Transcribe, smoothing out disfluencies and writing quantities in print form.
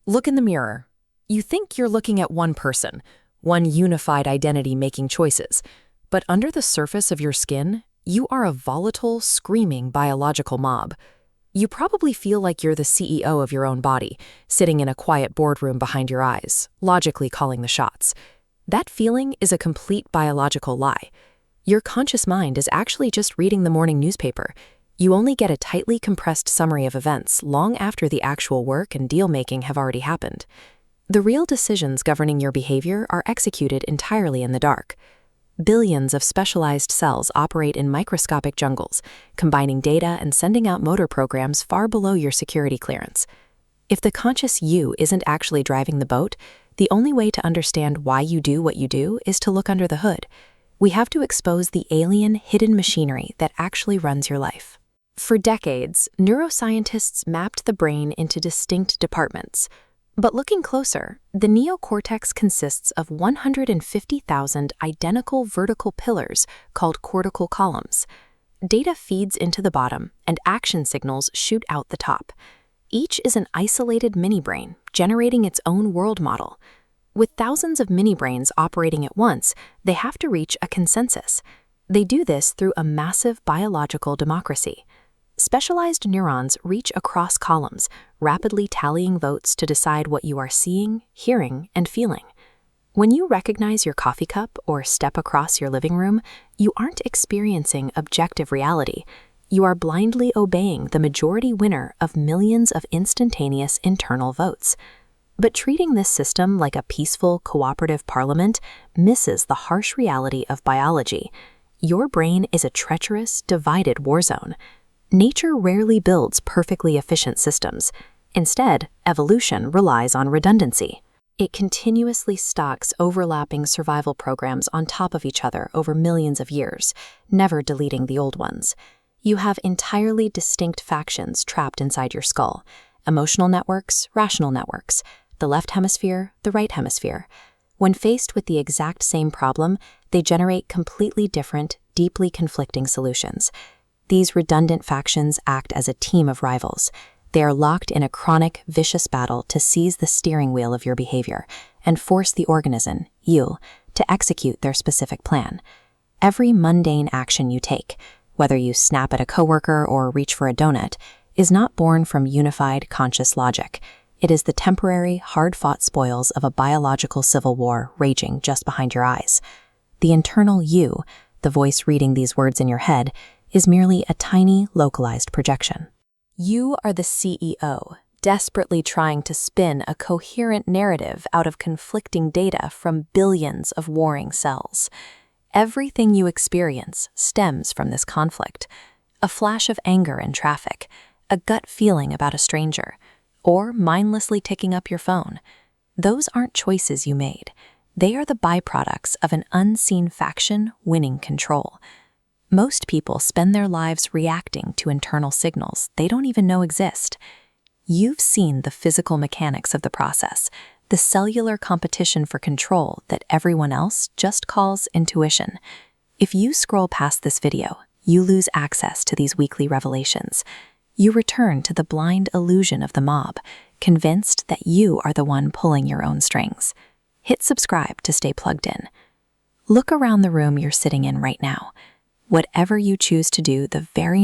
Look in the mirror. You think you're looking at one person, one unified identity making choices. But under the surface of your skin, you are a volatile, screaming biological mob. You probably feel like you're the CEO of your own body, sitting in a quiet boardroom behind your eyes, logically calling the shots. That feeling is a complete biological lie. Your conscious mind is actually just reading the morning newspaper. You only get a tightly compressed summary of events long after the actual work and deal-making have already happened. The real decisions governing your behavior are executed entirely in the dark. Billions of specialized cells operate in microscopic jungles, combining data and sending out motor programs far below your security clearance. If the conscious you isn't actually driving the boat, the only way to understand why you do what you do is to look under the hood. We have to expose the alien, hidden machinery that actually runs your life. For decades, neuroscientists mapped the brain into distinct departments. But looking closer, the neocortex consists of 150,000 identical vertical pillars called cortical columns. Data feeds into the bottom, and action signals shoot out the top. Each is an isolated mini-brain, generating its own world model. With thousands of mini-brains operating at once, they have to reach a consensus. They do this through a massive biological democracy. Specialized neurons reach across columns, rapidly tallying votes to decide what you are seeing, hearing, and feeling. When you recognize your coffee cup or step across your living room, you aren't experiencing objective reality. You are blindly obeying the majority winner of millions of instantaneous internal votes. But treating this system like a peaceful, cooperative parliament misses the harsh reality of biology. Your brain is a treacherous, divided war zone. Nature rarely builds perfectly efficient systems. Instead, evolution relies on redundancy. It continuously stocks overlapping survival programs on top of each other over millions of years, never deleting the old ones. You have entirely distinct factions trapped inside your skull: emotional networks, rational networks, the left hemisphere, the right hemisphere. When faced with the exact same problem, they generate completely different, deeply conflicting solutions. These redundant factions act as a team of rivals. They are locked in a chronic, vicious battle to seize the steering wheel of your behavior and force the organism, you, to execute their specific plan. Every mundane action you take, whether you snap at a coworker or reach for a donut, is not born from unified, conscious logic. It is the temporary, hard-fought spoils of a biological civil war raging just behind your eyes. The internal you, the voice reading these words in your head, is merely a tiny, localized projection. You are the CEO, desperately trying to spin a coherent narrative out of conflicting data from billions of warring cells. Everything you experience stems from this conflict. A flash of anger in traffic, a gut feeling about a stranger, or mindlessly ticking up your phone. Those aren't choices you made. They are the byproducts of an unseen faction winning control. Most people spend their lives reacting to internal signals they don't even know exist. You've seen the physical mechanics of the process, the cellular competition for control that everyone else just calls intuition. If you scroll past this video, you lose access to these weekly revelations. You return to the blind illusion of the mob, convinced that you are the one pulling your own strings. Hit subscribe to stay plugged in. Look around the room you're sitting in right now. Whatever you choose to do the very